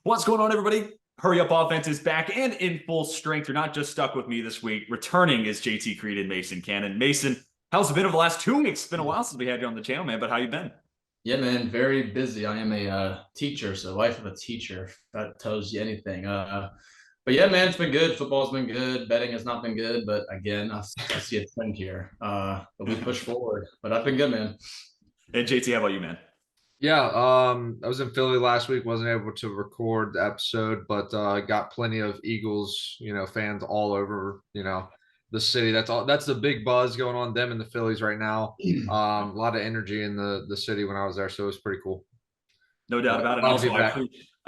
What's going on, everybody? Hurry Up Offense is back and in full strength. You're not just stuck with me this week. Returning is JT Creed and Mason Cannon. Mason, how's it been over the last 2 weeks? It's been a while since we had you on the channel, man, but how you been? Yeah, man, very busy. I am a teacher, so life of a teacher, if that tells you anything. But yeah, man, it's been good. Football's been good. Betting has not been good, but again, I see a trend here. But we push forward. But I've been good, man. And JT, how about you, man? Yeah, I was in Philly last week, wasn't able to record the episode, but got plenty of Eagles, fans all over, the city. That's the big buzz going on them and the Phillies right now. A lot of energy in the city when I was there, so it was pretty cool. No doubt about it. I'll Also, be back.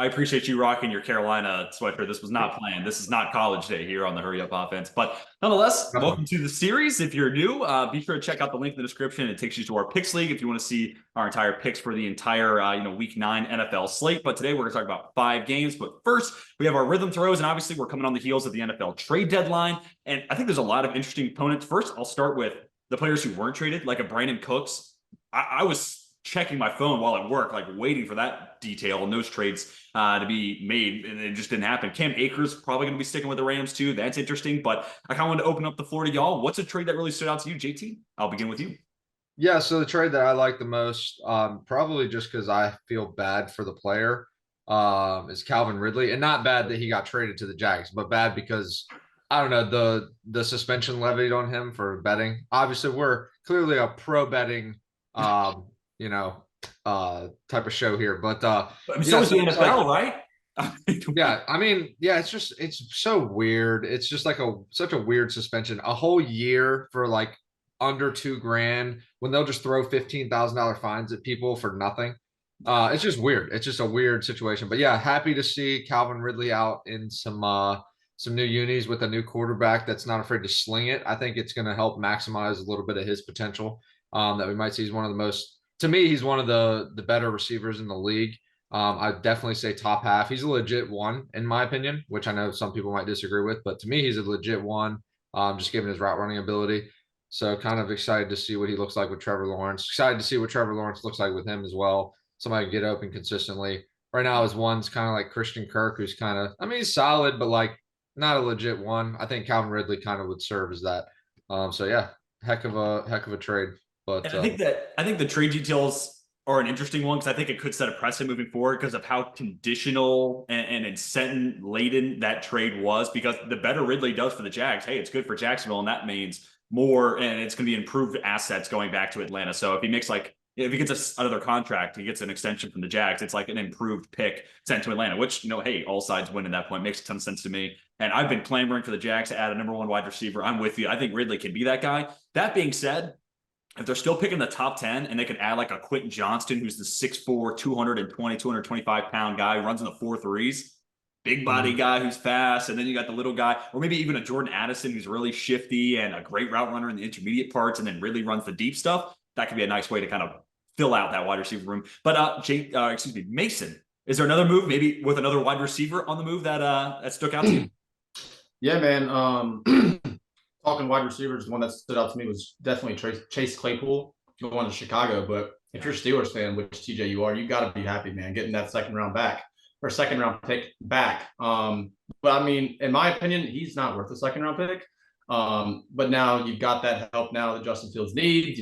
I appreciate you rocking your Carolina sweater. This was not planned. This is not college day here on the Hurry Up Offense. But nonetheless, welcome to the series. If you're new, be sure to check out the link in the description. It takes you to our picks league if you want to see our entire picks for the entire week 9 NFL slate. But today we're going to talk about 5 games. But first, we have our rhythm throws, and obviously we're coming on the heels of the NFL trade deadline. And I think there's a lot of interesting opponents. First, I'll start with the players who weren't traded, like a Brandon Cooks. I was checking my phone while at work, like waiting for that detail and those trades to be made, and it just didn't happen. Cam Akers probably going to be sticking with the Rams too. That's interesting, but I kind of wanted to open up the floor to y'all. What's a trade that really stood out to you, JT? I'll begin with you. Yeah, so the trade that I like the most, probably just because I feel bad for the player, is Calvin Ridley. And not bad that he got traded to the Jags, but bad because, I don't know, the suspension levied on him for betting. Obviously, we're clearly a pro betting type of show here. But so is the NFL, right? It's so weird. It's just like such a weird suspension. A whole year for like under $2,000 when they'll just throw $15,000 fines at people for nothing. It's just weird. It's just a weird situation. But yeah, happy to see Calvin Ridley out in some new unis with a new quarterback that's not afraid to sling it. I think it's going to help maximize a little bit of his potential that we might see. He's one of the most. To me, he's one of the better receivers in the league. I'd definitely say top half. He's a legit one, in my opinion, which I know some people might disagree with. But to me, he's a legit one, just given his route running ability. So kind of excited to see what he looks like with Trevor Lawrence. Excited to see what Trevor Lawrence looks like with him as well. Somebody can get open consistently. Right now, his one's kind of like Christian Kirk, who's kind of, he's solid, but like not a legit one. I think Calvin Ridley kind of would serve as that. So yeah, heck of a trade. But I think the trade details are an interesting one because I think it could set a precedent moving forward because of how conditional and incentive laden that trade was. Because the better Ridley does for the Jags, hey, it's good for Jacksonville, and that means more, and it's going to be improved assets going back to Atlanta. So if he makes if he gets another contract, he gets an extension from the Jags, it's like an improved pick sent to Atlanta, which, hey, all sides win at that point. Makes a ton of sense to me. And I've been clamoring for the Jags to add a number 1 wide receiver. I'm with you. I think Ridley can be that guy. That being said, if they're still picking the top 10 and they could add like a Quentin Johnston, who's the 6'4", 225 pound guy who runs in the 4.3s, big body guy who's fast. And then you got the little guy, or maybe even a Jordan Addison who's really shifty and a great route runner in the intermediate parts and then really runs the deep stuff. That could be a nice way to kind of fill out that wide receiver room. But Mason, is there another move, maybe with another wide receiver on the move that stuck out to you? Yeah, man. Talking wide receivers, the one that stood out to me was definitely Chase Claypool going to Chicago. But if you're a Steelers fan, which TJ you are, you got to be happy, man, getting that second round pick back. But in my opinion, he's not worth a second round pick. But now you've got that help now that Justin Fields needs.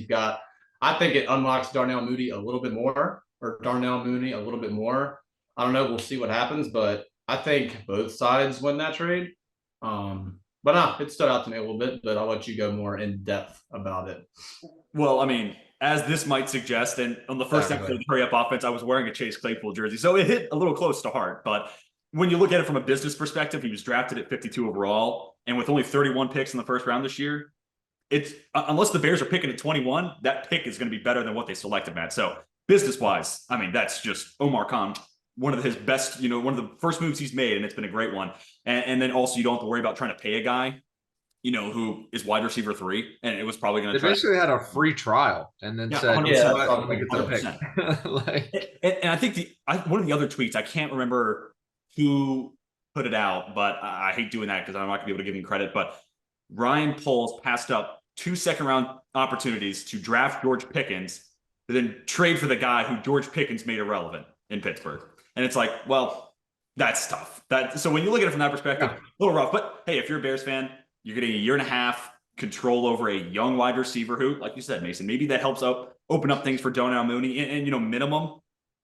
I think it unlocks Darnell Mooney a little bit more. I don't know. We'll see what happens, but I think both sides win that trade. But no, it stood out to me a little bit, but I'll let you go more in depth about it. Well, as this might suggest, and on the first episode of the Hurry Up Offense, I was wearing a Chase Claypool jersey, so it hit a little close to heart. But when you look at it from a business perspective, he was drafted at 52 overall, and with only 31 picks in the first round this year, it's unless the Bears are picking at 21, that pick is going to be better than what they selected, Matt. So business-wise, that's just Omar Khan. One of his best, one of the first moves he's made, and it's been a great one. And then also you don't have to worry about trying to pay a guy, who is wide receiver 3, and it was probably going to. They basically had a free trial and then said, and I think one of the other tweets, I can't remember who put it out, but I hate doing that because I'm not going to be able to give him credit. But Ryan Poles passed up 2 second-round opportunities to draft George Pickens but then trade for the guy who George Pickens made irrelevant in Pittsburgh. And it's like, well, that's tough. So when you look at it from that perspective, a little rough. But hey, if you're a Bears fan, you're getting a year and a half control over a young wide receiver who, like you said, Mason, maybe that helps open up things for Donnell Mooney. And minimum,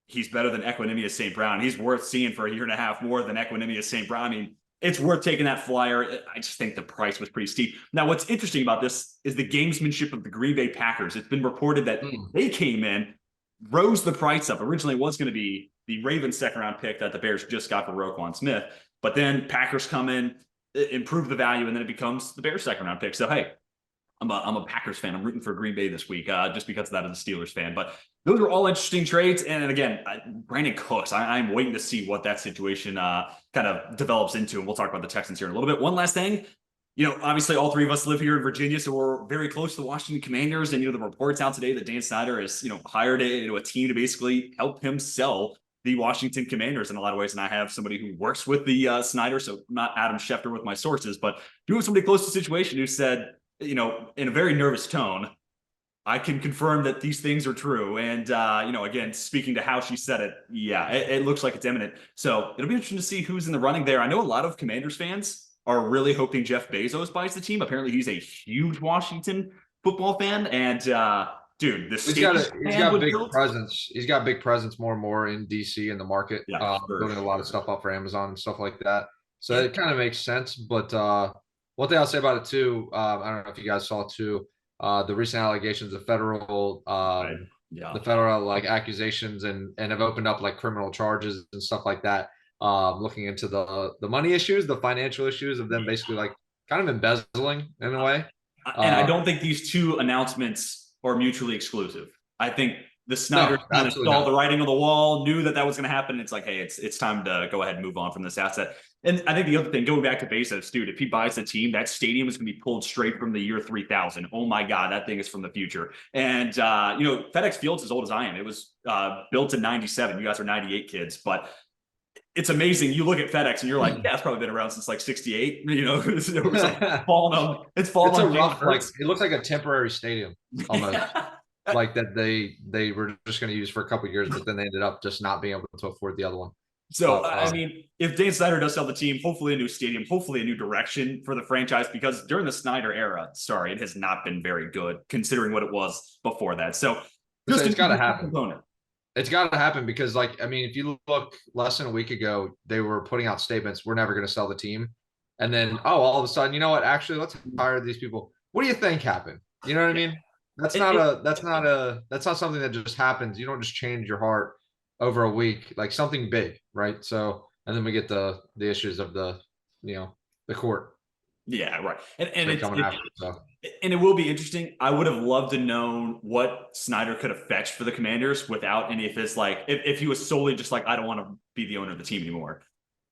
he's better than Equanimeous St. Brown. He's worth seeing for a year and a half more than Equanimeous St. Brown. I mean, it's worth taking that flyer. I just think the price was pretty steep. Now, what's interesting about this is the gamesmanship of the Green Bay Packers. It's been reported that they came in, rose the price up. Originally, it was going to be the Ravens second-round pick that the Bears just got for Roquan Smith. But then Packers come in, improve the value, and then it becomes the Bears second-round pick. So, hey, I'm a Packers fan. I'm rooting for Green Bay this week just because of that as a Steelers fan. But those are all interesting trades. And again, Brandon Cooks, I'm waiting to see what that situation kind of develops into. And we'll talk about the Texans here in a little bit. One last thing, obviously all three of us live here in Virginia, so we're very close to the Washington Commanders. And, the reports out today that Dan Snyder has, hired a team to basically help him sell the Washington Commanders in a lot of ways. And I have somebody who works with the Snyder, so not Adam Schefter with my sources, but do have somebody close to the situation who said, in a very nervous tone, I can confirm that these things are true. And, again, speaking to how she said it, yeah, it looks like it's imminent. So it'll be interesting to see who's in the running there. I know a lot of Commanders fans are really hoping Jeff Bezos buys the team. Apparently he's a huge Washington football fan. And, dude, he's got big presence. He's got big presence more and more in DC in the market, building a lot of stuff up for Amazon and stuff like that. So it kind of makes sense. But one thing I'll say about it too, I don't know if you guys saw too, the recent allegations of federal, the federal accusations and have opened up criminal charges and stuff like that. Looking into the money issues, the financial issues of them basically kind of embezzling in a way. And I don't think these two announcements are mutually exclusive. I think the Snyder kind of saw the writing on the wall, knew that was going to happen. It's like, hey, it's time to go ahead and move on from this asset. And I think the other thing, going back to Bezos, dude, if he buys the team, that stadium is going to be pulled straight from the year 3000. Oh my God, that thing is from the future. And, FedEx Field's as old as I am. It was built in 97. You guys are 98 kids, but it's amazing. You look at FedEx and you're like, yeah, it's probably been around since 68. It's fallen on. It's fallen on. Rough, it looks like a temporary stadium almost. That they were just going to use for a couple of years, but then they ended up just not being able to afford the other one. So, I mean, if Dan Snyder does sell the team, hopefully a new stadium, hopefully a new direction for the franchise, because during the Snyder era, it has not been very good considering what it was before that. So it's got to happen. It's got to happen because, if you look less than a week ago, they were putting out statements, we're never going to sell the team. And then, all of a sudden, you know what? Actually, let's hire these people. What do you think happened? You know what I mean? That's not something that just happens. You don't just change your heart over a week, something big, right? So, and then we get the issues of the court. Yeah, right. And it will be interesting. I would have loved to know what Snyder could have fetched for the Commanders without any of his if he was solely just I don't want to be the owner of the team anymore.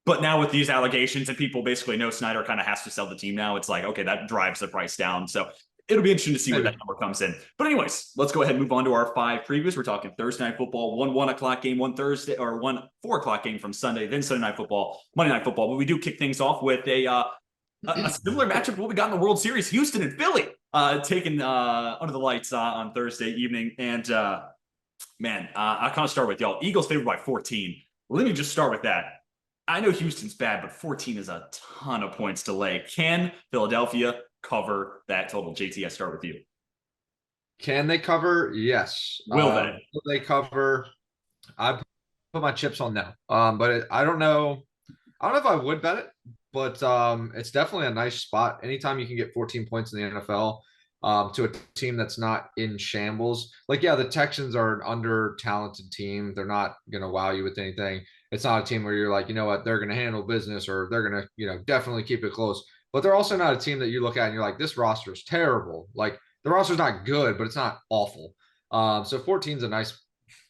But now with these allegations and people basically know Snyder kind of has to sell the team now, it's okay, that drives the price down. So it'll be interesting to see where that number comes in. But anyways, let's go ahead and move on to our 5 previews. We're talking Thursday Night Football, 1 o'clock game, 1 Thursday, or 1 4 o'clock game from Sunday, then Sunday Night Football, Monday Night Football. But we do kick things off with a similar matchup to what we got in the World Series, Houston and Philly, taken under the lights on Thursday evening. And I'll kind of start with y'all. Eagles favored by 14. Let me just start with that. I know Houston's bad, but 14 is a ton of points to lay. Can Philadelphia cover that total? JT, I start with you. Can they cover? Yes. Will they? Will they cover? I put my chips on no. But I don't know. I don't know if I would bet it, but it's definitely a nice spot. Anytime you can get 14 points in the NFL to a team that's not in shambles. The Texans are an under-talented team. They're not going to wow you with anything. It's not a team where you're you know what, they're going to handle business or they're going to, definitely keep it close. But they're also not a team that you look at and you're this roster is terrible. The roster's not good, but it's not awful. So 14 is a nice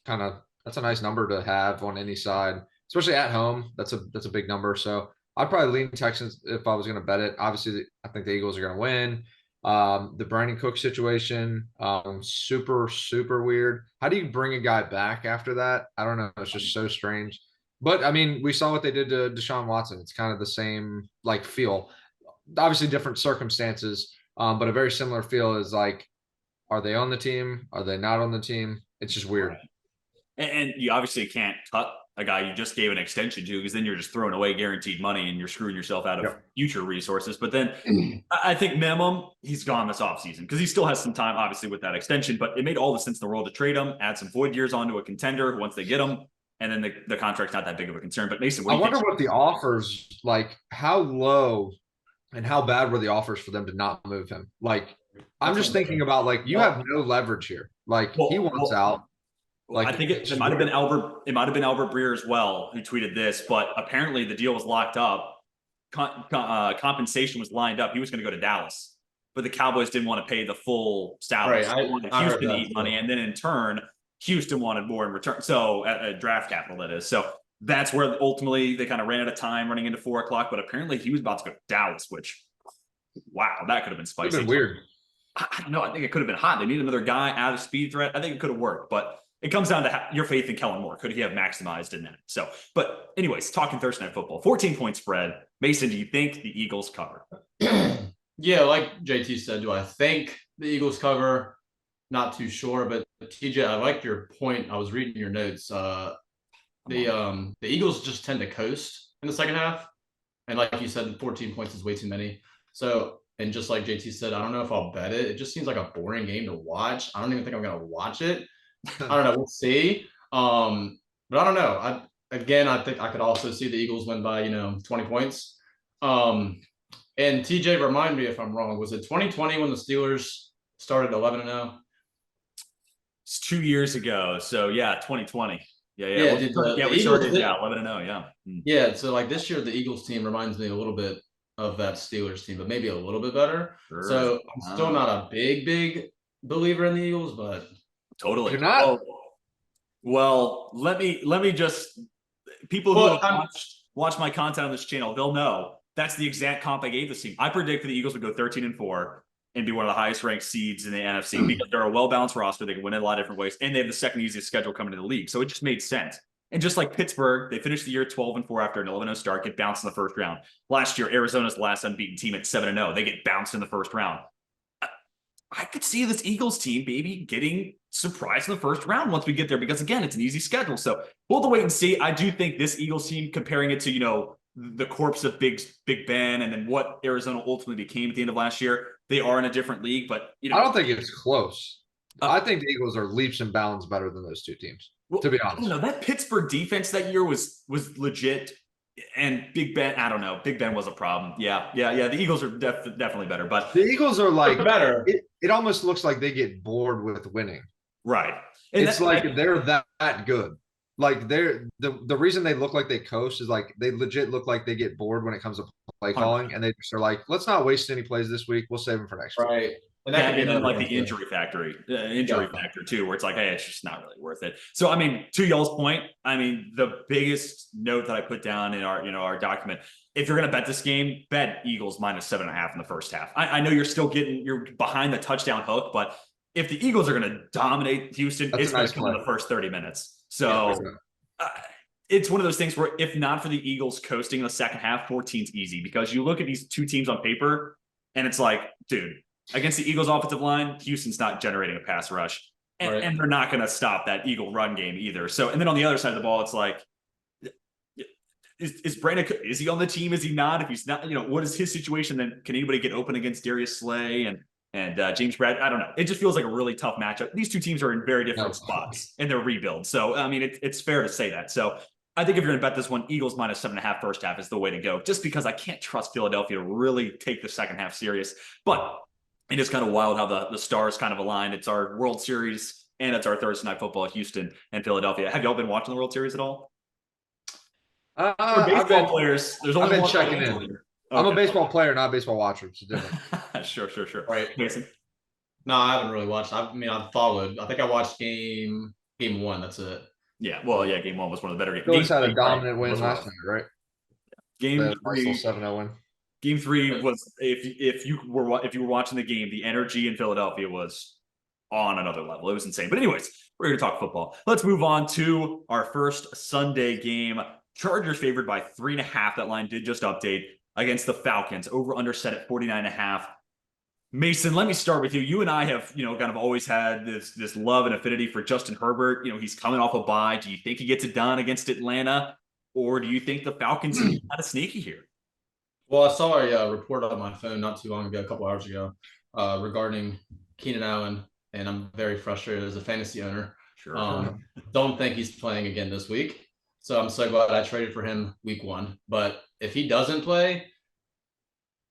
that's a nice number to have on any side, especially at home. That's a big number. So I'd probably lean Texans if I was going to bet it. Obviously, I think the Eagles are going to win. The Brandon Cook situation, super, super weird. How do you bring a guy back after that? I don't know. It's just so strange. But, we saw what they did to Deshaun Watson. It's kind of the same, feel. Obviously, different circumstances, but a very similar feel is Are they on the team? Are they not on the team? It's just weird. And you obviously can't cut a guy you just gave an extension to, because then you're just throwing away guaranteed money and you're screwing yourself out of future resources. But then I think minimum, he's gone this offseason because he still has some time, obviously, with that extension. But it made all the sense in the world to trade him, add some void years onto a contender once they get him. And then the contract's not that big of a concern. But Mason, I wonder what the offers, like, how low and how bad were the offers for them to not move him? Like, I'm just thinking about, like, you have no leverage here. Like, he wants out. Like, I think it might have been Albert. It might have been Albert Breer as well who tweeted this. But apparently, the deal was locked up. Compensation was lined up. He was going to go to Dallas, but the Cowboys didn't want to pay the full salary. Right, they wanted Houston to eat money, and then in turn, Houston wanted more in return. So at draft capital, that is. So that's where ultimately they kind of ran out of time running into 4 o'clock. But apparently, he was about to go to Dallas, which, wow, that could have been spicy. Been weird. I don't know. I think it could have been hot. They need another guy out of speed threat. I think it could have worked, but it comes down to your faith in Kellen Moore. Could he have maximized in that? So, but anyways, talking Thursday Night Football, 14-point spread. Mason, do you think the Eagles cover? Yeah, like JT said, do I think the Eagles cover? Not too sure, but TJ, I like your point. I was reading your notes. The Eagles just tend to coast in the second half, and like you said, 14 points is way too many. So, and just like JT said, I don't know if I'll bet it. It just seems like a boring game to watch. I don't even think I'm gonna watch it. I don't know. We'll see. But I don't know. I think I could also see the Eagles win by 20 points. And TJ, remind me if I'm wrong. Was it 2020 when the Steelers started 11-0? It's 2 years ago. So yeah, 2020. Yeah. We started 11-0. Yeah. Yeah. So like this year, the Eagles team reminds me a little bit of that Steelers team, but maybe a little bit better. Sure. So I'm still not a big believer in the Eagles, but totally. You're not. Well, let me just people who have watched my content on this channel, they'll know that's the exact comp I gave this team. I predicted the Eagles would go 13-4 and be one of the highest ranked seeds in the NFC because they're a well-balanced roster. They can win in a lot of different ways, and they have the second easiest schedule coming to the league. So it just made sense. And just like Pittsburgh, they finished the year 12-4 after an 11-0 start, get bounced in the first round. Last year, Arizona's the last unbeaten team at 7-0. They get bounced in the first round. I could see this Eagles team maybe getting surprised in the first round once we get there, because again, it's an easy schedule. So we'll have to wait and see. I do think this Eagles team, comparing it to, the corpse of Big Ben and then what Arizona ultimately became at the end of last year, they are in a different league, but I don't think it's close. I think the Eagles are leaps and bounds better than those two teams, to be honest. That Pittsburgh defense that year was legit. And Big Ben, I don't know. Big Ben was a problem. Yeah. The Eagles are definitely better, but the Eagles are like better. It almost looks like they get bored with winning. Right. And it's like they're that good. Like they're the reason they look like they coast is like they legit look like they get bored when it comes to play calling, and they just are like, let's not waste any plays this week. We'll save them for next week. Right. And that could be like the injury factor too, where it's like, hey, it's just not really worth it. So, I mean, to y'all's point, the biggest note that I put down in our document, if you're going to bet this game, bet Eagles -7.5 in the first half. I know you're behind the touchdown hook, but if the Eagles are going to dominate Houston, it's going to come in the first 30 minutes. So it's one of those things where if not for the Eagles coasting in the second half, 14's easy, because you look at these two teams on paper and it's like, dude, against the Eagles offensive line, Houston's not generating a pass rush, and they're not going to stop that Eagle run game either. So, and then on the other side of the ball, it's like, is Brandon, is he on the team? Is he not? If he's not, what is his situation? Then can anybody get open against Darius Slay and James Brad? I don't know. It just feels like a really tough matchup. These two teams are in very different spots in their rebuild. So, it's fair to say that. So I think if you're going to bet this one, Eagles -7.5 first half is the way to go, just because I can't trust Philadelphia to really take the second half serious. But it is kind of wild how the stars kind of aligned. It's our World Series and it's our Thursday Night Football, Houston and Philadelphia. Have y'all been watching the World Series at all? For baseball players, there's only I've been checking in. Okay. I'm a baseball player, not a baseball watcher. It's different. Sure. Right. Mason? No, I haven't really watched. I've followed. I think I watched game 1. That's it. Yeah. Well, yeah. Game 1 was one of the better games. Phillies had a dominant win last night, right? Game 3, 7-0 win. Game 3 was if you were watching the game, the energy in Philadelphia was on another level. It was insane. But anyways, we're going to talk football. Let's move on to our first Sunday game. Chargers favored by 3.5. That line did just update against the Falcons. Over under set at 49.5. Mason, let me start with you. You and I have, kind of always had this love and affinity for Justin Herbert. He's coming off a bye. Do you think he gets it done against Atlanta, or do you think the Falcons can be kind of sneaky here? Well, I saw a report on my phone not too long ago, a couple hours ago, regarding Keenan Allen, and I'm very frustrated as a fantasy owner. Sure. Don't think he's playing again this week, so I'm so glad I traded for him week 1. But if he doesn't play,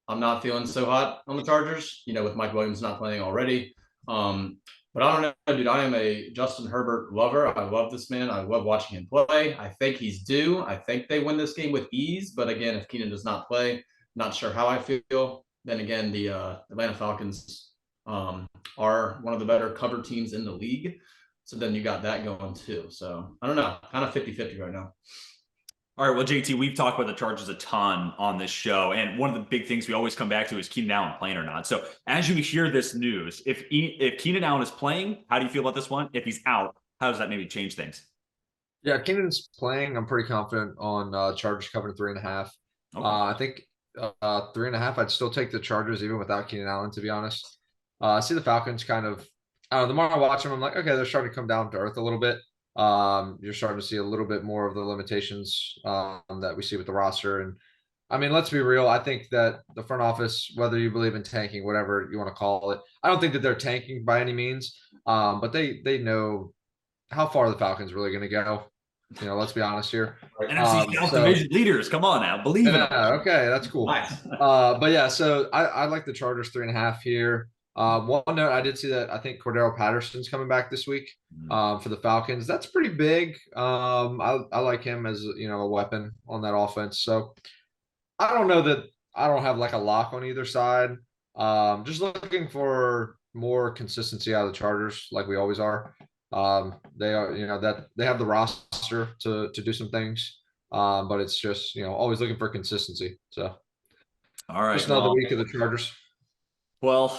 I'm not feeling so hot on the Chargers, with Mike Williams not playing already. But I don't know, dude. I am a Justin Herbert lover. I love this man. I love watching him play. I think he's due. I think they win this game with ease. But again, if Keenan does not play, not sure how I feel. Then again, the Atlanta Falcons are one of the better cover teams in the league. So then you got that going too. So I don't know, kind of 50-50 right now. All right, well, JT, we've talked about the Chargers a ton on this show, and one of the big things we always come back to is Keenan Allen playing or not. So as you hear this news, if Keenan Allen is playing, how do you feel about this one? If he's out, how does that maybe change things? Yeah, Keenan's playing. I'm pretty confident on Chargers covering 3.5. Okay. I think 3.5. I'd still take the Chargers even without Keenan Allen, to be honest. I see the Falcons kind of. I don't know, the more I watch them, I'm like, okay, they're starting to come down to earth a little bit. You're starting to see a little bit more of the limitations that we see with the roster. And I mean, let's be real. I think that the front office, whether you believe in tanking, whatever you want to call it, I don't think that they're tanking by any means. But they know how far the Falcons are really going to go. Let's be honest here. NFC South division leaders, come on now, believe in them. Okay, that's cool. Nice. But yeah, so I like the Chargers 3.5 here. One note, I did see that I think Cordero Patterson's coming back this week for the Falcons. That's pretty big. I like him as a weapon on that offense. So I don't know that I don't have like a lock on either side. Just looking for more consistency out of the Chargers, like we always are. They are, that they have the roster to do some things. But it's just always looking for consistency. So all right, just another week of the Chargers. Well,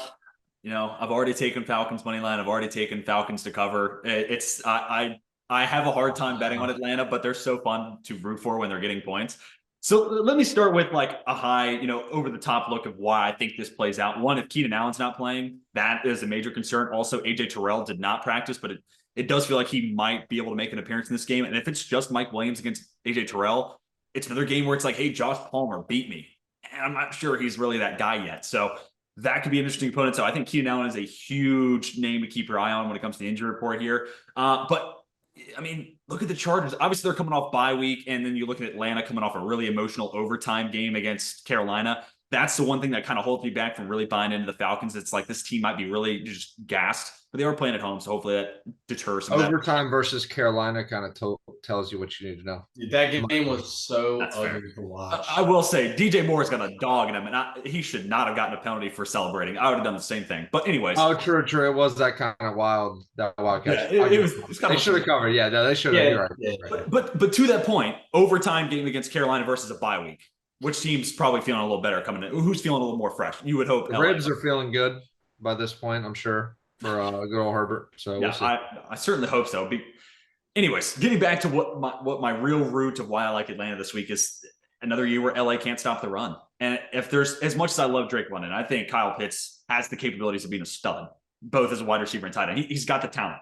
I've already taken Falcons money line. I've already taken Falcons to cover. I have a hard time betting on Atlanta, but they're so fun to root for when they're getting points. So let me start with like a high, over the top look of why I think this plays out. One, if Keenan Allen's not playing, that is a major concern. Also, AJ Terrell did not practice, but it does feel like he might be able to make an appearance in this game. And if it's just Mike Williams against AJ Terrell, it's another game where it's like, hey, Josh Palmer beat me. And I'm not sure he's really that guy yet. So that could be an interesting opponent. So I think Keenan Allen is a huge name to keep your eye on when it comes to the injury report here. But I mean, look at the Chargers. Obviously, they're coming off bye week, and then you look at Atlanta coming off a really emotional overtime game against Carolina. That's the one thing that kind of holds me back from really buying into the Falcons. It's like this team might be really just gassed, but they are playing at home, so hopefully that deters some overtime versus Carolina kind of tells you what you need to know. That game was so ugly to watch. I will say DJ Moore's got a dog in him, and he should not have gotten a penalty for celebrating. I would have done the same thing. But anyways, oh, true. It was that kind of wild catch. Yeah, it was kind they should have covered. Yeah, no, they should have. Right. Yeah. But to that point, overtime game against Carolina versus a bye week. Which team's probably feeling a little better coming in? Who's feeling a little more fresh? You would hope. The Ribs are feeling good by this point, I'm sure, for good old Herbert. So yeah, we'll I certainly hope so. Anyways, getting back to what my real root of why I like Atlanta this week is another year where LA can't stop the run. And if there's as much as I love Drake London, I think Kyle Pitts has the capabilities of being a stud, both as a wide receiver and tight end. He's got the talent.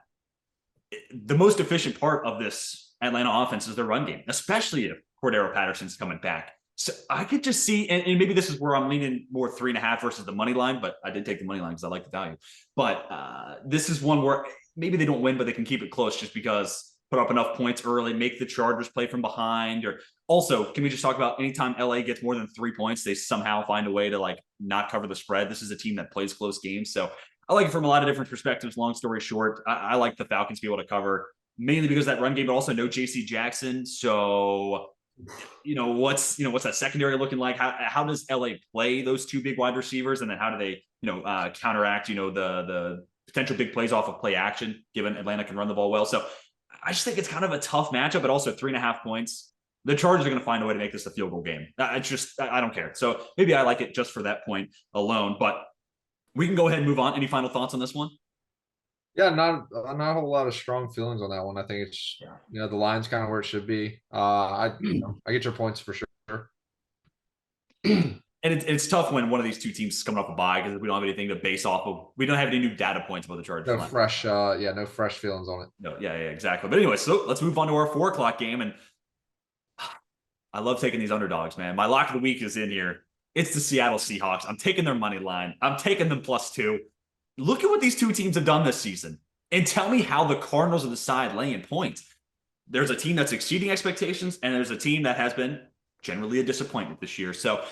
The most efficient part of this Atlanta offense is their run game, especially if Cordero Patterson's coming back. So I could just see, and maybe this is where I'm leaning more 3.5 versus the money line, but I did take the money line because I like the value. But this is one where maybe they don't win, but they can keep it close just because put up enough points early, make the Chargers play from behind. Or also, can we just talk about anytime LA gets more than 3 points, they somehow find a way to like not cover the spread. This is a team that plays close games. So I like it from a lot of different perspectives. Long story short, I like the Falcons to be able to cover mainly because of that run game, but also no JC Jackson. So what's that secondary looking like? How does LA play those two big wide receivers, and then how do they counteract the potential big plays off of play action, given Atlanta can run the ball well? So I just think it's kind of a tough matchup, but also 3.5 points. The Chargers are going to find a way to make this a field goal game. I don't care. So maybe I like it just for that point alone. But we can go ahead and move on. Any final thoughts on this one? Yeah, not a whole lot of strong feelings on that one. I think it's the line's kind of where it should be. I get your points for sure. And it's tough when one of these two teams is coming off a bye because we don't have anything to base off of. We don't have any new data points about the Chargers. No fresh, no fresh feelings on it. No, yeah, exactly. But anyway, so let's move on to our 4 o'clock game. And I love taking these underdogs, man. My lock of the week is in here. It's the Seattle Seahawks. I'm taking their money line. I'm taking them +2. Look at what these two teams have done this season. And tell me how the Cardinals are the side laying points. There's a team that's exceeding expectations, and there's a team that has been generally a disappointment this year. So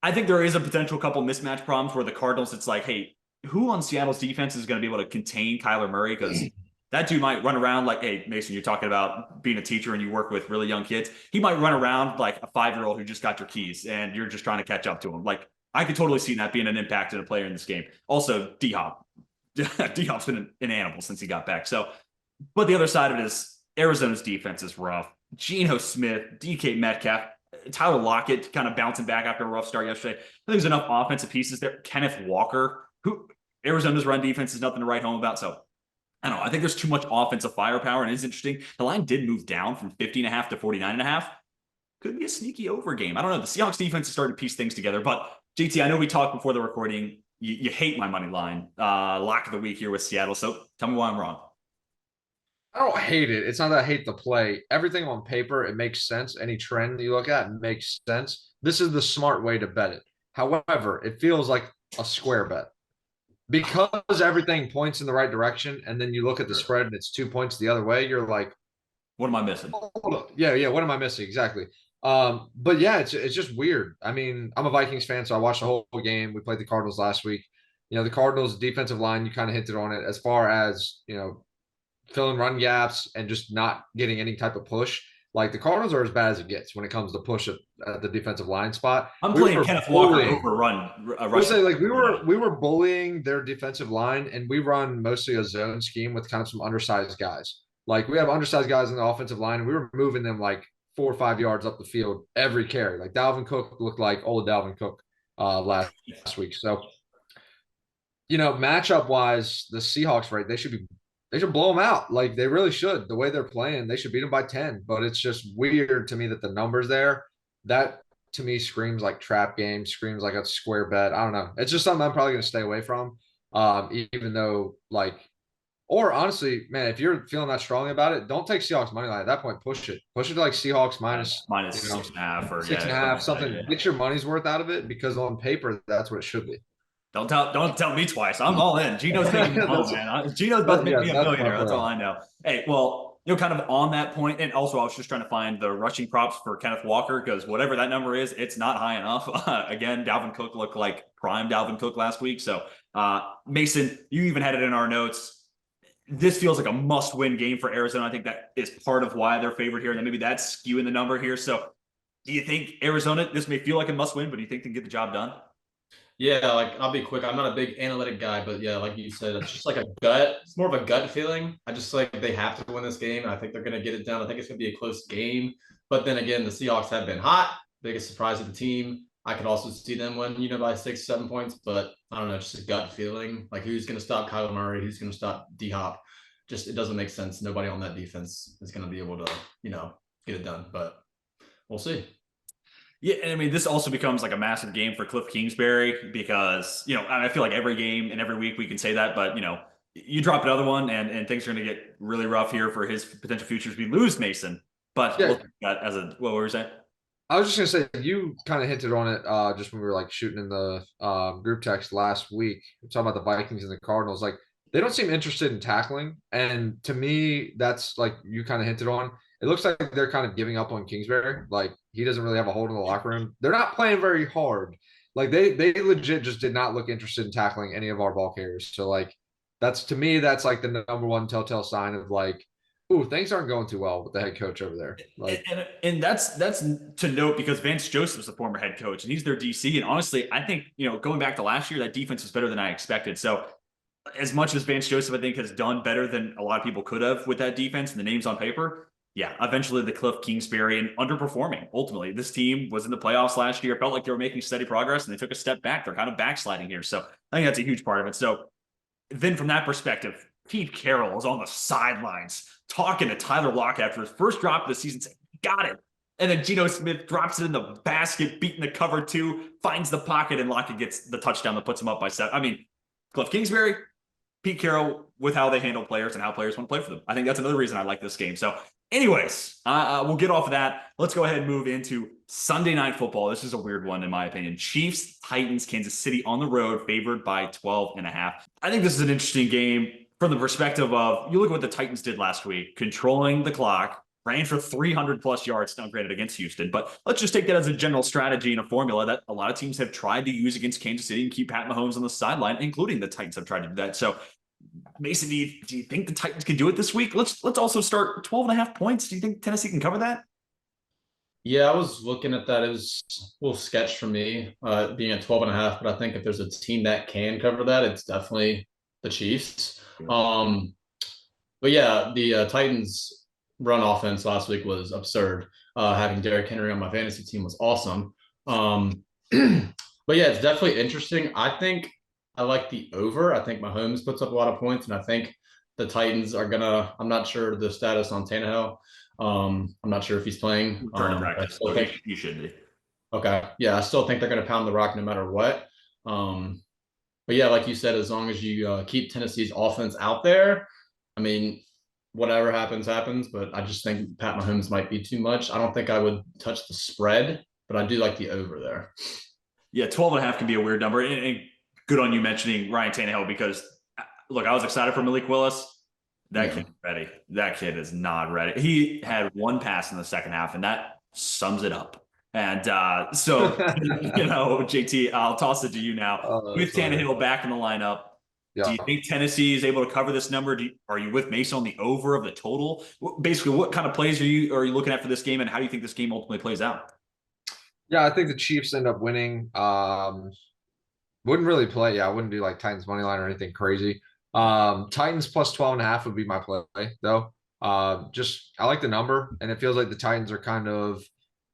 I think there is a potential couple mismatch problems where the Cardinals, it's like, hey, who on Seattle's defense is going to be able to contain Kyler Murray? Because that dude might run around like, hey, Mason, you're talking about being a teacher and you work with really young kids. He might run around like a 5-year-old who just got your keys and you're just trying to catch up to him. Like, I could totally see that being an impact in a player in this game. Also, D-Hop. D-Hop's been an animal since he got back. So, but the other side of it is Arizona's defense is rough. Geno Smith, DK Metcalf, Tyler Lockett kind of bouncing back after a rough start yesterday. I think there's enough offensive pieces there. Kenneth Walker, who Arizona's run defense is nothing to write home about. So I don't know. I think there's too much offensive firepower, and it's interesting. The line did move down from 50.5 to 49.5. Could be a sneaky over game. I don't know. The Seahawks defense is starting to piece things together. But JT, I know we talked before the recording. You hate my money line. Lock of the week here with Seattle. So tell me why I'm wrong. I don't hate it. It's not that I hate the play. Everything on paper, it makes sense. Any trend you look at makes sense. This is the smart way to bet it. However, it feels like a square bet. Because everything points in the right direction, and then you look at the spread and it's 2 points the other way, you're like, what am I missing? Yeah, what am I missing? Exactly. But yeah, it's just weird. I mean, I'm a Vikings fan, so I watched the whole game. We played the Cardinals last week. The Cardinals defensive line, you kind of hinted on it as far as, filling run gaps and just not getting any type of push. Like the Cardinals are as bad as it gets when it comes to push at the defensive line spot. I'm playing Kenneth Walker over run. We'll say like we were bullying their defensive line, and we run mostly a zone scheme with kind of some undersized guys. Like we have undersized guys in the offensive line, and we were moving them like 4 or 5 yards up the field every carry. Like Dalvin Cook looked like old Dalvin Cook last week. So, matchup wise, the Seahawks, right? They should blow them out. Like they really should. The way they're playing, they should beat them by 10. But it's just weird to me that the numbers there, that to me screams like trap game, screams like a square bet. I don't know. It's just something I'm probably going to stay away from. Even though or honestly, man, if you're feeling that strongly about it, don't take Seahawks money line at that point. Push it to like Seahawks minus 6.5 or 6.5, something. Yeah. Get your money's worth out of it because on paper, that's what it should be. Don't tell me twice. I'm all in. Geno's taking me home, man. Geno's about to make me a millionaire. That's all I know. Hey, well, kind of on that point, and also I was just trying to find the rushing props for Kenneth Walker because whatever that number is, it's not high enough. Again, Dalvin Cook looked like prime Dalvin Cook last week. So, Mason, you even had it in our notes. This feels like a must-win game for Arizona. I think that is part of why they're favored here, and then maybe that's skewing the number here. So, do you think Arizona? This may feel like a must-win, but do you think they can get the job done? Yeah, I'll be quick. I'm not a big analytic guy, but yeah, like you said, it's just like a gut. It's more of a gut feeling. I just they have to win this game, and I think they're going to get it done. I think it's going to be a close game. But then again, the Seahawks have been hot. Biggest surprise of the team. I could also see them win, by 6, 7 points. But I don't know, just a gut feeling. Like who's going to stop Kyler Murray? Who's going to stop D-Hop? Just it doesn't make sense. Nobody on that defense is going to be able to, get it done. But we'll see. Yeah, and I mean, this also becomes like a massive game for Cliff Kingsbury because, I feel like every game and every week we can say that, but, you drop another one and things are going to get really rough here for his potential futures. We lose Mason, but yeah. We'll take that as what were you saying? I was just going to say, you kind of hinted on it just when we were shooting in the group text last week, talking about the Vikings and the Cardinals. They don't seem interested in tackling. And to me, that's you kind of hinted on. It looks like they're kind of giving up on Kingsbury. He doesn't really have a hold in the locker room. They're not playing very hard. They legit just did not look interested in tackling any of our ball carriers. So that's to me, that's the number one telltale sign of ooh, things aren't going too well with the head coach over there. And that's to note because Vance Joseph's the former head coach and he's their DC. And honestly, I think, going back to last year, that defense is better than I expected. So as much as Vance Joseph, I think, has done better than a lot of people could have with that defense and the names on paper. Yeah, eventually the Cliff Kingsbury and underperforming. Ultimately, this team was in the playoffs last year. Felt like they were making steady progress, and they took a step back. They're kind of backsliding here. So I think that's a huge part of it. So then from that perspective, Pete Carroll is on the sidelines talking to Tyler Lockett after his first drop of the season, saying, got it. And then Geno Smith drops it in the basket, beating the cover 2, finds the pocket, and Lockett gets the touchdown that puts him up by 7. I mean, Cliff Kingsbury, Pete Carroll, with how they handle players and how players want to play for them. I think that's another reason I like this game. So anyways, we'll get off of that. Let's go ahead and move into Sunday Night Football. This is a weird one, in my opinion. Chiefs, Titans, Kansas City on the road, favored by 12.5. I think this is an interesting game from the perspective of, you look at what the Titans did last week, controlling the clock, ran for 300 plus yards, now granted against Houston, but let's just take that as a general strategy and a formula that a lot of teams have tried to use against Kansas City and keep Pat Mahomes on the sideline, including the Titans have tried to do that. So Mason, do you think the Titans can do it this week? Let's also start 12.5 points. Do you think Tennessee can cover that? Yeah, I was looking at that. It was a little sketch for me, being at 12.5, but I think if there's a team that can cover that, it's definitely the Chiefs. But yeah, the Titans run offense last week was absurd. Having Derrick Henry on my fantasy team was awesome. But yeah, it's definitely interesting. I think I like the over. I think Mahomes puts up a lot of points, and I think the Titans are gonna. I'm not sure the status on Tannehill. I'm not sure if he's playing. Return to practice. I think you should be. Okay. Yeah, I still think they're gonna pound the rock no matter what. But yeah, like you said, as long as you keep Tennessee's offense out there, I mean, whatever happens, happens. But I just think Pat Mahomes might be too much. I don't think I would touch the spread, but I do like the over there. Yeah, 12.5 can be a weird number. And good on you mentioning Ryan Tannehill, because look, I was excited for Malik Willis. That kid's ready. That kid is not ready. He had one pass in the second half, and that sums it up. And so, JT, I'll toss it to you now. With Tannehill back in the lineup, do you think Tennessee is able to cover this number? Are you with Mason on the over of the total? Basically, what kind of plays are you looking at for this game, and how do you think this game ultimately plays out? Yeah, I think the Chiefs end up winning. Wouldn't really play. Yeah, I wouldn't do like Titans money line or anything crazy. Titans plus 12.5 would be my play though. Just I like the number, and it feels like the Titans are kind of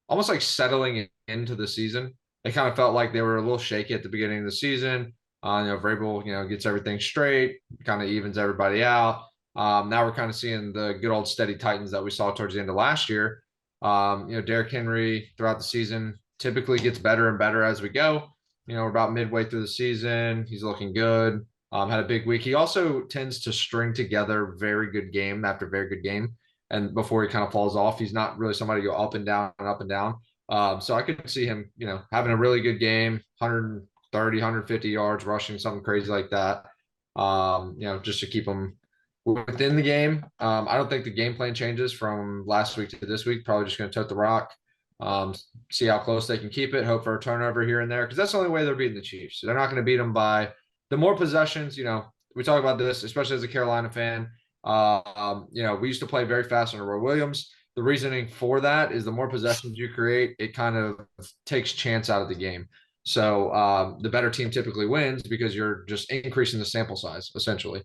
almost like settling into the season. It kind of felt like they were a little shaky at the beginning of the season. Vrabel, gets everything straight, kind of evens everybody out. Now we're kind of seeing the good old steady Titans that we saw towards the end of last year. Derrick Henry throughout the season typically gets better and better as we go. We're about midway through the season. He's looking good. Had a big week. He also tends to string together very good game after very good game. And before he kind of falls off, he's not really somebody to go up and down and up and down. So I could see him, having a really good game, 130, 150 yards, rushing, something crazy like that. Just to keep him within the game. I don't think the game plan changes from last week to this week. Probably just going to tote the rock. See how close they can keep it. Hope for a turnover here and there, because that's the only way they're beating the Chiefs. They're not going to beat them by the more possessions. We talk about this, especially as a Carolina fan. We used to play very fast under Roy Williams. The reasoning for that is the more possessions you create, it kind of takes chance out of the game. So the better team typically wins because you're just increasing the sample size, essentially.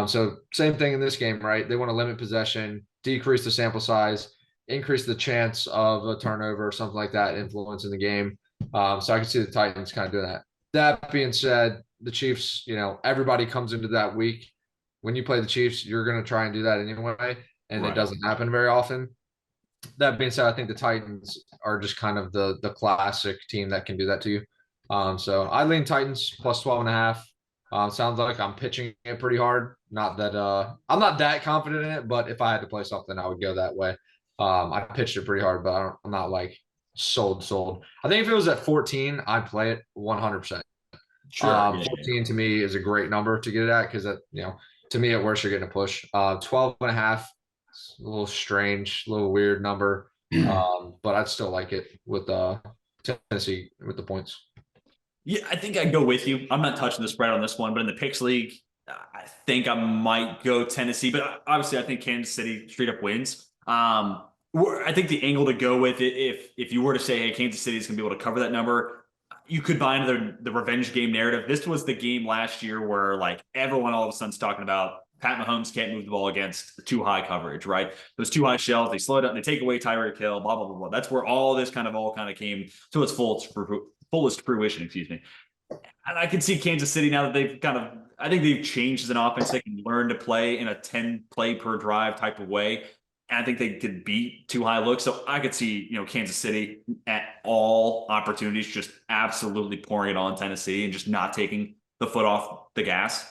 So same thing in this game, right? They want to limit possession, decrease the sample size, increase the chance of a turnover or something like that influencing the game. So I can see the Titans kind of doing that. That being said, the Chiefs, everybody comes into that week. When you play the Chiefs, you're going to try and do that anyway, and It doesn't happen very often. That being said, I think the Titans are just kind of the classic team that can do that to you. So I lean Titans plus 12.5. Sounds like I'm pitching it pretty hard. Not that I'm not that confident in it, but if I had to play something, I would go that way. I pitched it pretty hard, but I'm not like sold. I think if it was at 14, I'd play it 100%. Sure. 14 to me is a great number to get it at, because to me at worst you're getting a push. 12.5, a little strange, a little weird number, but I'd still like it with Tennessee with the points. Yeah, I think I'd go with you. I'm not touching the spread on this one, but in the picks league, I think I might go Tennessee. But obviously, I think Kansas City straight up wins. I think the angle to go with it, if you were to say, hey, Kansas City is going to be able to cover that number, you could buy into the revenge game narrative. This was the game last year where everyone all of a sudden's talking about Pat Mahomes can't move the ball against too high coverage, right? Those too high shells, they slow down, they take away Tyreek Hill, blah, blah, blah, blah. That's where all this kind of came to its fullest fruition, excuse me. And I can see Kansas City now that I think they've changed as an offense. They can learn to play in a 10 play per drive type of way. And I think they could beat too high looks. So I could see, Kansas City at all opportunities just absolutely pouring it on Tennessee and just not taking the foot off the gas.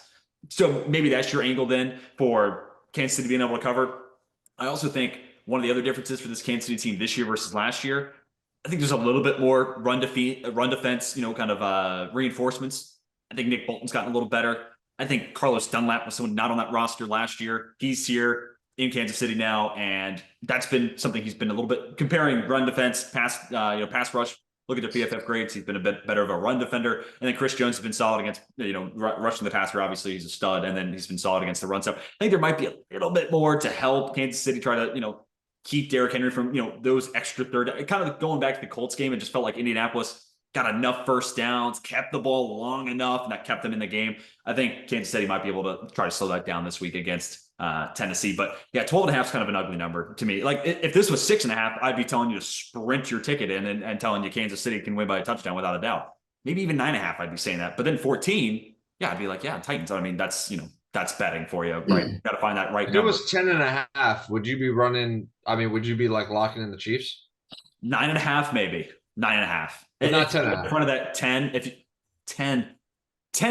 So maybe that's your angle then for Kansas City being able to cover. I also think one of the other differences for this Kansas City team this year versus last year, I think there's a little bit more run defense, reinforcements. I think Nick Bolton's gotten a little better. I think Carlos Dunlap was someone not on that roster last year. He's here in Kansas City now, and that's been something he's been a little bit comparing run defense, pass rush. Look at the PFF grades. He's been a bit better of a run defender. And then Chris Jones has been solid against, rushing the passer. Obviously, he's a stud. And then he's been solid against the run. So I think there might be a little bit more to help Kansas City try to, keep Derrick Henry from, those extra third. Kind of going back to the Colts game, it just felt like Indianapolis got enough first downs, kept the ball long enough, and that kept them in the game. I think Kansas City might be able to try to slow that down this week against Tennessee. But yeah, 12.5 is kind of an ugly number to me. Like if this was 6.5, I'd be telling you to sprint your ticket in and telling you Kansas City can win by a touchdown without a doubt. Maybe even 9.5, I'd be saying that. But then 14, yeah, I'd be like, yeah, Titans. I mean, that's betting for you, right? You got to find that right If number. it was 10.5, would you be running? I mean, would you be like locking in the Chiefs? 9.5, maybe 9.5. But not 10. In front of that 10, if 10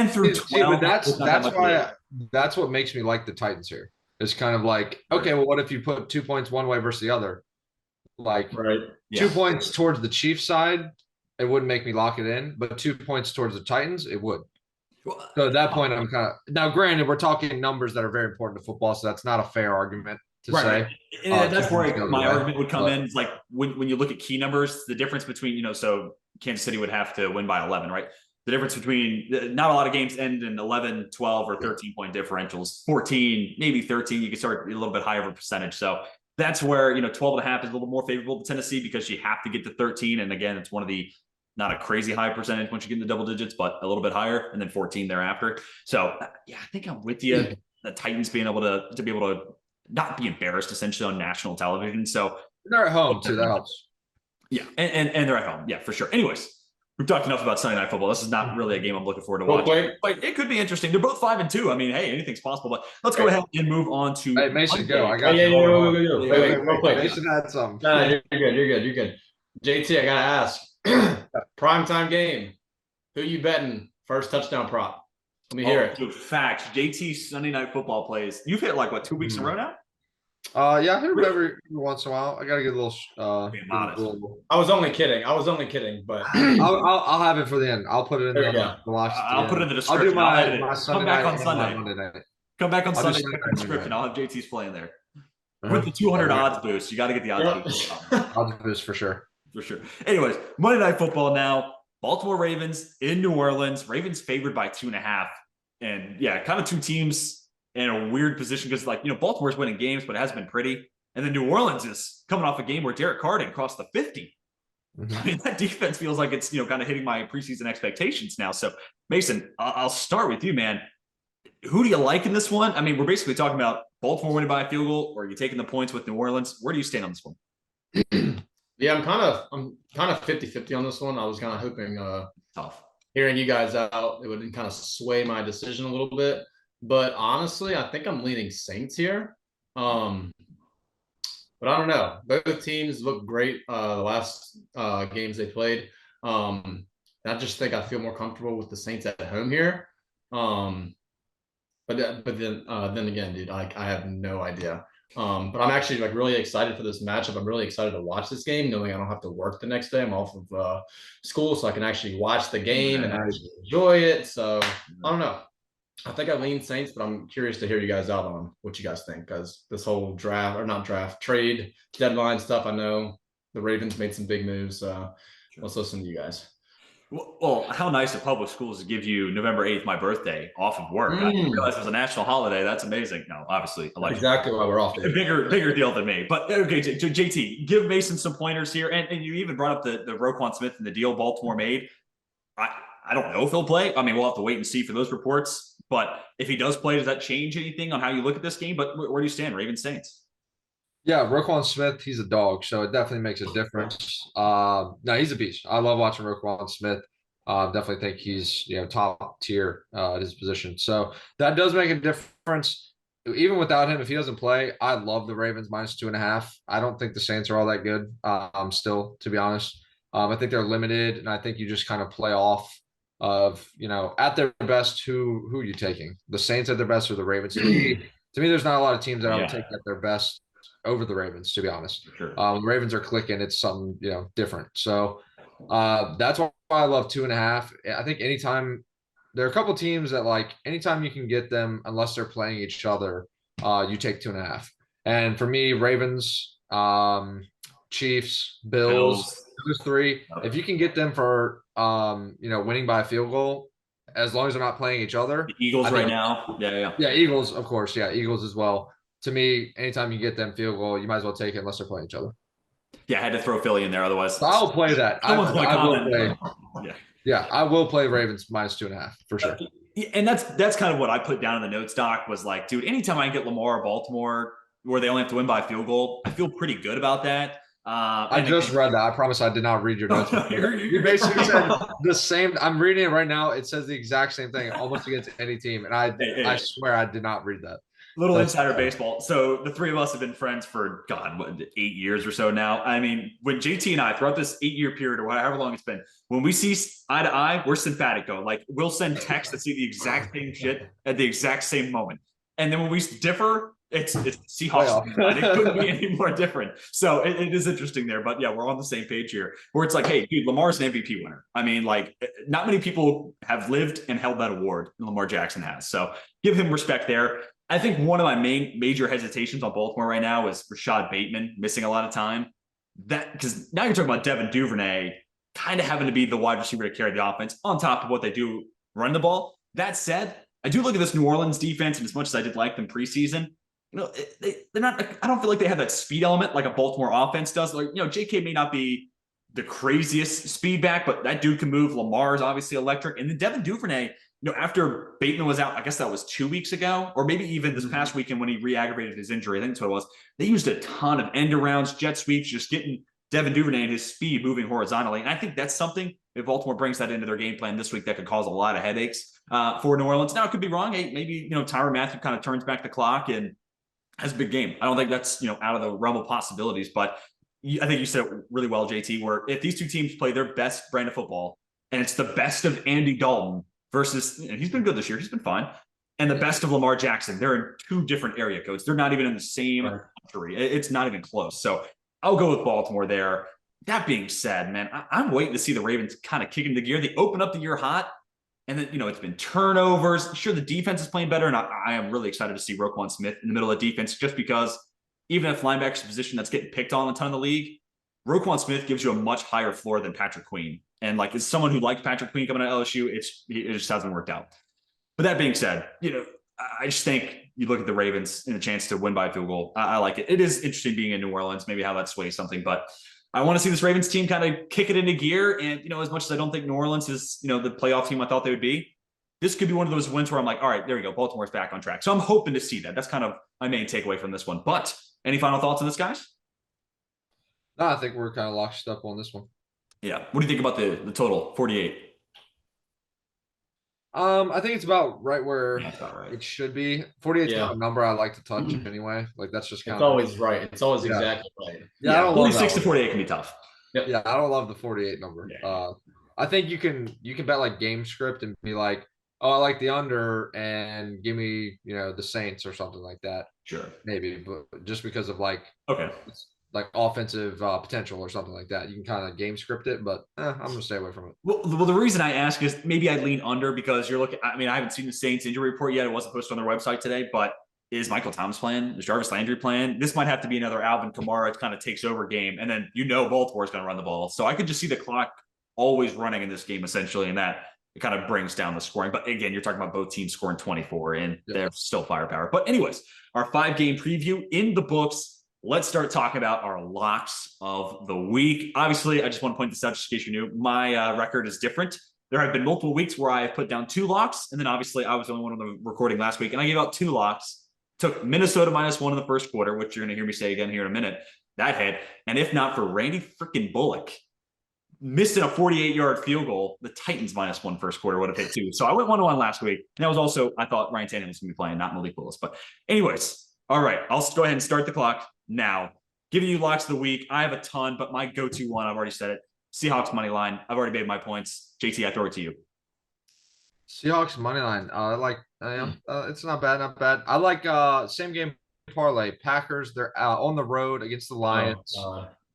through 12. See, but that's what makes me like the Titans here. It's kind of like, okay, well, what if you put 2 points one way versus the other? Like 2 points towards the Chiefs side, it wouldn't make me lock it in, but 2 points towards the Titans, it would. So at that point, I'm kind of now. Granted, we're talking numbers that are very important to football, so that's not a fair argument to say. And that's where my argument would come in. It's like when you look at key numbers, the difference between so Kansas City would have to win by 11, right? The difference between not a lot of games end in 11, 12, or 13 point differentials. 14, maybe 13. You can start a little bit higher of a percentage. So that's where 12.5 is a little more favorable to Tennessee because you have to get to 13. And again, it's one of the not a crazy high percentage once you get in the double digits, but a little bit higher, and then 14 thereafter. So yeah, I think I'm with you. The Titans being able to be able to not be embarrassed essentially on national television. So they're at home too. That helps. Yeah, and they're at home. Yeah, for sure. Anyways, we've talked enough about Sunday Night Football. This is not really a game I'm looking forward to watching. But it could be interesting. They're both 5-2. I mean, hey, anything's possible. But let's go ahead and move on to. Hey, Mason, go. I got Wait, real quick. Mason had some. No, you're good. JT, I gotta ask. Primetime game. Who you betting first touchdown prop? Let me hear it. Dude, facts. JT Sunday Night Football plays. You've hit like what 2 weeks in a row now? Yeah, I hit it every once in a while. I gotta get a little. I was only kidding, but I'll have it for the end. I'll put it in there. I'll put it in the description. I'll do my Sunday night on Sunday. Monday night. Come back on Sunday. Description. I'll have JT's playing there with the 200 odds boost. You got to get the odds. Odds boost for sure. For sure. Anyways, Monday Night Football now. Baltimore Ravens in New Orleans. Ravens favored by 2.5. And yeah, kind of two teams in a weird position because Baltimore's winning games, but it hasn't been pretty. And then New Orleans is coming off a game where Derek Carr didn't cross the 50. I mean, that defense feels like it's, kind of hitting my preseason expectations now. So Mason, I'll start with you, man. Who do you like in this one? I mean, we're basically talking about Baltimore winning by a field goal, or are you taking the points with New Orleans? Where do you stand on this one? Yeah, I'm kind of 50-50 on this one. I was kind of hoping tough hearing you guys out, it would kind of sway my decision a little bit. But honestly, I think I'm leaning Saints here. But I don't know. Both teams look great the last games they played. I just think I feel more comfortable with the Saints at home here. But then again, dude, I have no idea. But I'm actually really excited for this matchup. I'm really excited to watch this game, knowing I don't have to work the next day. I'm off of school, so I can actually watch the game and actually enjoy it. So I don't know. I think I lean Saints, but I'm curious to hear you guys out on what you guys think, because this whole trade deadline stuff. I know the Ravens made some big moves. Let's listen to you guys. Well, how nice of public schools to give you November 8th, my birthday, off of work. I didn't realize it was a national holiday. That's amazing. No, obviously. Exactly why we're off. A bigger deal than me. But okay, JT, give Mason some pointers here. And you even brought up the Roquan Smith and the deal Baltimore made. I don't know if he'll play. I mean, we'll have to wait and see for those reports. But if he does play, does that change anything on how you look at this game? But where do you stand, Ravens Saints? Yeah, Roquan Smith, he's a dog, so it definitely makes a difference. No, he's a beast. I love watching Roquan Smith. Definitely think he's top tier at his position. So that does make a difference. even without him, if he doesn't play, I love the Ravens -2.5. I don't think the Saints are all that good. Still, to be honest, I think they're limited, and I think you just kind of play off of, at their best, who are you taking? The Saints at their best or the Ravens? To me, there's not a lot of teams that I would take at their best over the Ravens, to be honest. Sure. When the Ravens are clicking, it's something, different. So that's why I love 2.5. I think anytime there are a couple teams that, like, anytime you can get them, unless they're playing each other, you take 2.5. And for me, Ravens, Chiefs, Bills, those three, if you can get them for winning by a field goal, as long as they're not playing each other. The Eagles right now. Yeah, Eagles, of course. Yeah, Eagles as well. To me, anytime you get them field goal, you might as well take it unless they're playing each other. Yeah, I had to throw Philly in there. Otherwise, so I'll play that. I will play. Yeah, I will play Ravens -2.5 for sure. And that's kind of what I put down in the notes, Doc, was like, dude, anytime I can get Lamar or Baltimore where they only have to win by a field goal, I feel pretty good about that. I just read that. I promise I did not read your notes. You basically said the same. I'm reading it right now. It says the exact same thing almost against any team. And I swear I did not read that. Little insider baseball. So the three of us have been friends for, God, 8 years or so now. I mean, when JT and I, throughout this 8-year period or however long it's been, when we see eye to eye, we're simpatico. Like, we'll send texts that see the exact same shit at the exact same moment. And then when we differ, it's Seahawks. It couldn't be any more different. So it is interesting there. But yeah, we're on the same page here, where it's like, hey, dude, Lamar's an MVP winner. I mean, like, not many people have lived and held that award, and Lamar Jackson has. So give him respect there. I think one of my major hesitations on Baltimore right now is Rashad Bateman missing a lot of time. Because now you're talking about Devin Duvernay kind of having to be the wide receiver to carry the offense on top of what they do run the ball. That said, I do look at this New Orleans defense, and as much as I did like them preseason, they're not. I don't feel like they have that speed element like a Baltimore offense does. Like, JK may not be the craziest speed back, but that dude can move. Lamar is obviously electric, and then Devin Duvernay. After Bateman was out, I guess that was 2 weeks ago, or maybe even this past weekend when he re-aggravated his injury. I think that's what it was. They used a ton of end arounds, jet sweeps, just getting Devin Duvernay and his speed moving horizontally. And I think that's something, if Baltimore brings that into their game plan this week, that could cause a lot of headaches for New Orleans. Now, it could be wrong. Hey, maybe, Tyrann Mathieu kind of turns back the clock and has a big game. I don't think that's, out of the realm of possibilities, but I think you said it really well, JT, where if these two teams play their best brand of football, and it's the best of Andy Dalton versus, he's been good this year, he's been fine, and the best of Lamar Jackson, they're in two different area codes. They're not even in the same country. It's not even close. So I'll go with Baltimore there. That being said, man, I'm waiting to see the Ravens kind of kick into gear. They open up the year hot, and then, it's been turnovers. Sure, the defense is playing better, and I am really excited to see Roquan Smith in the middle of the defense, just because even if linebacker's a position that's getting picked on a ton in the league, Roquan Smith gives you a much higher floor than Patrick Queen. And, like, as someone who liked Patrick Queen coming out of LSU, it just hasn't worked out. But that being said, I just think you look at the Ravens and a chance to win by a field goal. I like it. It is interesting being in New Orleans, maybe how that sways something. But I want to see this Ravens team kind of kick it into gear. And, as much as I don't think New Orleans is, the playoff team I thought they would be, this could be one of those wins where I'm like, all right, there we go. Baltimore's back on track. So I'm hoping to see that. That's kind of my main takeaway from this one. But any final thoughts on this, guys? No, I think we're kind of locked up on this one. Yeah. What do you think about the total, 48? I think it's about right where it should be. 48 is not a number I like to touch anyway. Like, that's just kind of always right. It's always exactly right. Yeah, I don't 46 to 48 can be tough. Yep. Yeah, I don't love the 48 number. Yeah. I think you can bet like game script and be like, oh, I like the under and give me, the Saints or something like that. Sure. Maybe, but just because of like offensive potential or something like that, you can kind of game script it, but I'm gonna stay away from it. Well, the reason I ask is maybe I'd lean under because you're looking. I mean, I haven't seen the Saints injury report yet. It wasn't posted on their website today, but is Michael Thomas playing? Is Jarvis Landry playing? This might have to be another Alvin Kamara kind of takes over game, and then Baltimore's going to run the ball. So I could just see the clock always running in this game essentially, and that it kind of brings down the scoring. But again, you're talking about both teams scoring 24, and they're still firepower. But anyways, our 5-game preview in the books. Let's start talking about our locks of the week. Obviously, I just want to point this out just in case you knew. My record is different. There have been multiple weeks where I have put down 2 locks, and then obviously I was the only one on the recording last week, and I gave out 2 locks. Took Minnesota -1 in the first quarter, which you're going to hear me say again here in a minute. That hit. And if not for Randy freaking Bullock missing a 48-yard field goal. The Titans -1 first quarter would have hit too. So I went 1-1 last week. And that was also, I thought Ryan Tannehill was going to be playing, not Malik Willis. But anyways, all right, I'll go ahead and start the clock now. Giving you locks of the week. I have a ton, but my go-to one, I've already said it. Seahawks money line. I've already made my points. JT, I throw it to you. Seahawks money line. It's not bad, not bad. I like same game parlay. Packers, they're on the road against the Lions.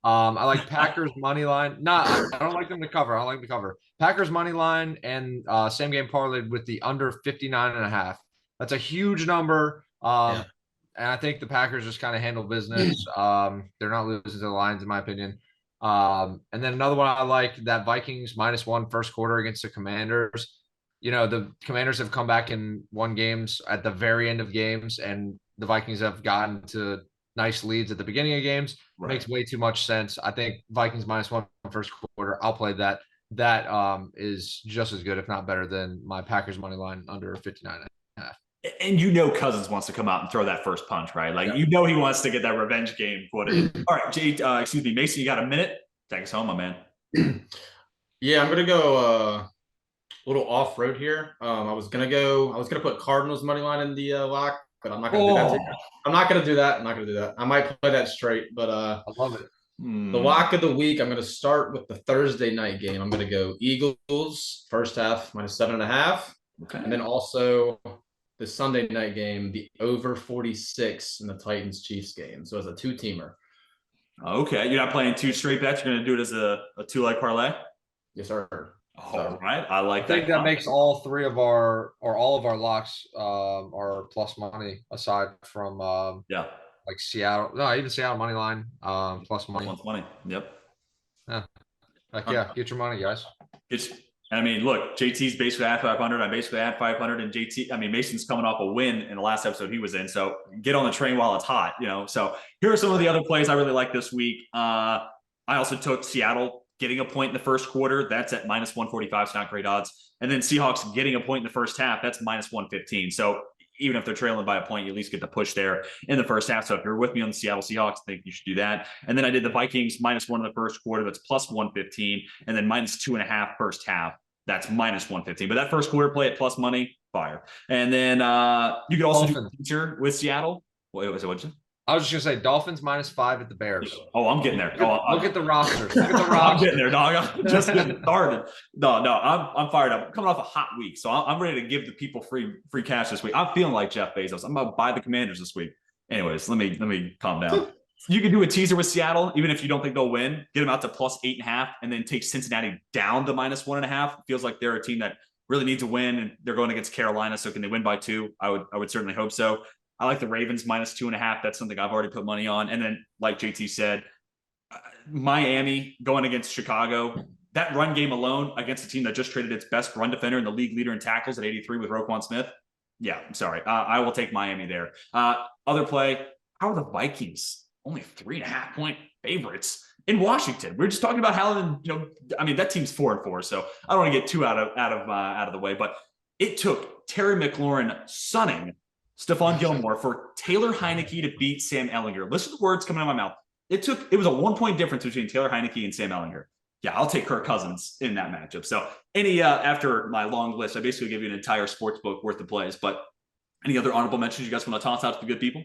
I like Packers money line. I don't like them to cover. I don't like them to cover. Packers money line and same game parlay with the under 59.5. That's a huge number. And I think the Packers just kind of handle business. They're not losing to the Lions, in my opinion. And then another one I like, that Vikings -1 first quarter against the Commanders. You know, the Commanders have come back and won games at the very end of games, and the Vikings have gotten to nice leads at the beginning of games. Right. Makes way too much sense. I think Vikings -1 first quarter. I'll play that. That is just as good, if not better, than my Packers money line under 59.5. And you know Cousins wants to come out and throw that first punch, right? Like, you know he wants to get that revenge game footed. All right, Mason, you got a minute? Take us home, my man. Yeah, I'm gonna go a little off road here. I was gonna put Cardinals money line in the lock, but I'm not gonna do that. I'm not gonna do that. I might play that straight, but I love it. The lock of the week, I'm gonna start with the Thursday night game. I'm gonna go Eagles first half -7.5. Okay. And then also the Sunday night game, the over 46 in the Titans Chiefs game. So it's a 2-teamer. Okay. You're not playing 2 straight bets. You're going to do it as a 2-leg parlay? Yes, sir. All right. I like I that. think that makes all of our locks are plus money, aside from like Seattle. No, even Seattle money line plus money. Plus money. Yep. Yeah. Get your money, guys. I mean, look, JT's basically at 500. I'm basically at 500, and Mason's coming off a win in the last episode he was in. So get on the train while it's hot, you know. So here are some of the other plays I really like this week. I also took Seattle getting a point in the first quarter. That's at -145. It's not great odds. And then Seahawks getting a point in the first half. That's -115. So even if they're trailing by a point, you at least get the push there in the first half. So if you're with me on the Seattle Seahawks, I think you should do that. And then I did the Vikings -1 in the first quarter. That's +115. And then -2.5 first half. That's -115. But that first quarter play at plus money, fire. And then you could also do a teaser with Seattle. Wait, what'd you say? I was just gonna say Dolphins -5 at the Bears. Oh, I'm getting there. Look at the rosters. I'm getting there, dog. I'm just getting started. No, I'm fired up. I'm coming off a hot week, so I'm ready to give the people free cash this week. I'm feeling like Jeff Bezos. I'm about to buy the Commanders this week. Anyways, let me calm down. You can do a teaser with Seattle, even if you don't think they'll win. Get them out to +8.5, and then take Cincinnati down to -1.5. Feels like they're a team that really needs to win, and they're going against Carolina. So can they win by 2? I would certainly hope so. I like the Ravens -2.5. That's something I've already put money on. And then, like JT said, Miami going against Chicago. That run game alone against a team that just traded its best run defender and the league leader in tackles at 83 with Roquan Smith. Yeah, I'm sorry. I will take Miami there. Other play, how are the Vikings only 3.5-point favorites in Washington? We're just talking about how, that team's 4-4, so I don't want to get too out of the way. But it took Terry McLaurin sunning Stephon Gilmore for Taylor Heineke to beat Sam Ehlinger. Listen to the words coming out of my mouth. It was a 1-point difference between Taylor Heineke and Sam Ehlinger. Yeah, I'll take Kirk Cousins in that matchup. So after my long list, I basically give you an entire sports book worth of plays. But any other honorable mentions you guys want to toss out to the good people?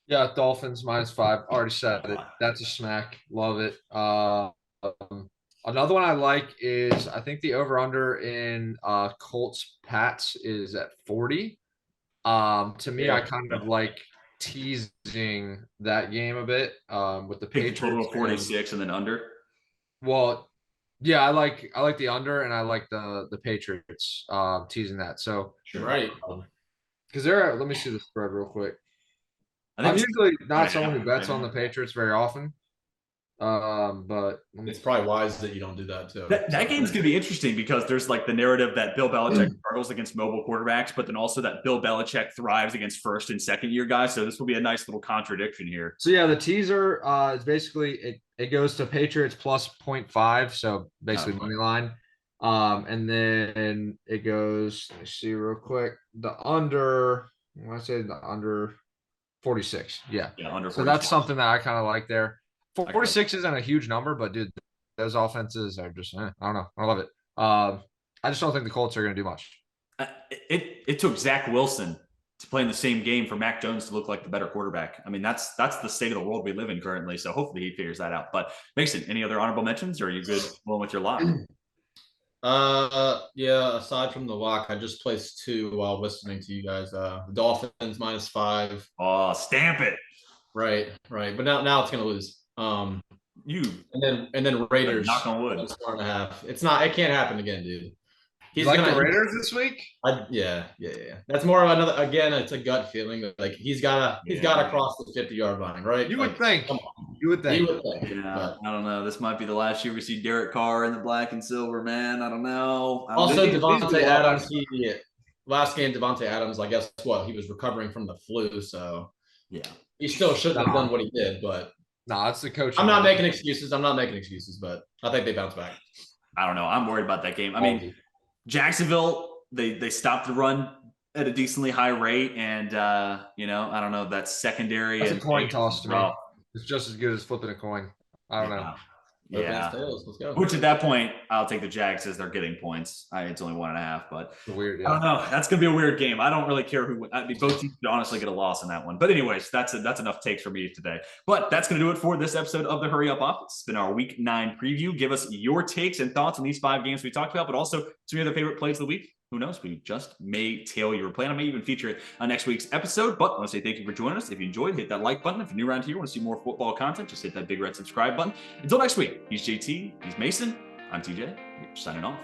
Yeah, Dolphins -5. Already said it. That's a smack. Love it. Another one I like is, I think the over-under in Colts Pats is at 40. To me, I kind of like teasing that game a bit with the Patriots. Total of 46 and then under. Well, yeah, I like the under, and I like the Patriots teasing that. So right, because let me see the spread real quick. I'm usually not someone who bets on the Patriots very often. But it's probably wise that you don't do that too. That game's going to be interesting because there's like the narrative that Bill Belichick struggles against mobile quarterbacks, but then also that Bill Belichick thrives against first and second year guys. So this will be a nice little contradiction here. So yeah, the teaser is basically it goes to Patriots +0.5, so basically money line. And then it goes, let me see real quick. The under, when I say the under 46. Yeah. Yeah, under 46. So that's something that I kind of like there. 46 isn't a huge number, but dude, those offenses are just, I don't know. I love it. I just don't think the Colts are going to do much. It took Zach Wilson to play in the same game for Mac Jones to look like the better quarterback. I mean, that's the state of the world we live in currently. So hopefully he figures that out. But Mason, any other honorable mentions, or are you good going with your lock? Yeah, aside from the lock, I just placed 2 while listening to you guys. The Dolphins -5. Oh, stamp it. Right. But now it's gonna lose. You and then Raiders knock on wood. +4.5. It can't happen again, dude. He's like the Raiders this week. Yeah. That's more of another. Again, it's a gut feeling that like he's gotta cross the 50-yard line, right? You like, would think. You would think. Yeah, I don't know. This might be the last year we see Derek Carr in the black and silver, man. I don't know. Also, Devontae Adams. Last game, Devontae Adams. I guess what he was recovering from the flu, so yeah, he still shouldn't have done what he did. But no, it's the coach. I'm not making excuses. But I think they bounce back. I don't know. I'm worried about that game. I mean, Jacksonville, they stopped the run at a decently high rate, and I don't know, that secondary. That's a coin toss to me. It's just as good as flipping a coin. I don't know. Yeah. Let's go. Which at that point, I'll take the Jags as they're getting points. It's only 1.5, but weird. Yeah. I don't know. That's gonna be a weird game. I don't really care who. I mean, both teams could honestly get a loss in that one. But anyways, that's enough takes for me today. But that's gonna do it for this episode of the Hurry Up Office. It's been our Week 9 preview. Give us your takes and thoughts on these 5 games we talked about, but also some of your favorite plays of the week. Who knows? We just may tail your plan. I may even feature it on next week's episode. But I want to say thank you for joining us. If you enjoyed, hit that like button. If you're new around here, want to see more football content, just hit that big red subscribe button. Until next week, he's JT, he's Mason, I'm TJ. We're signing off.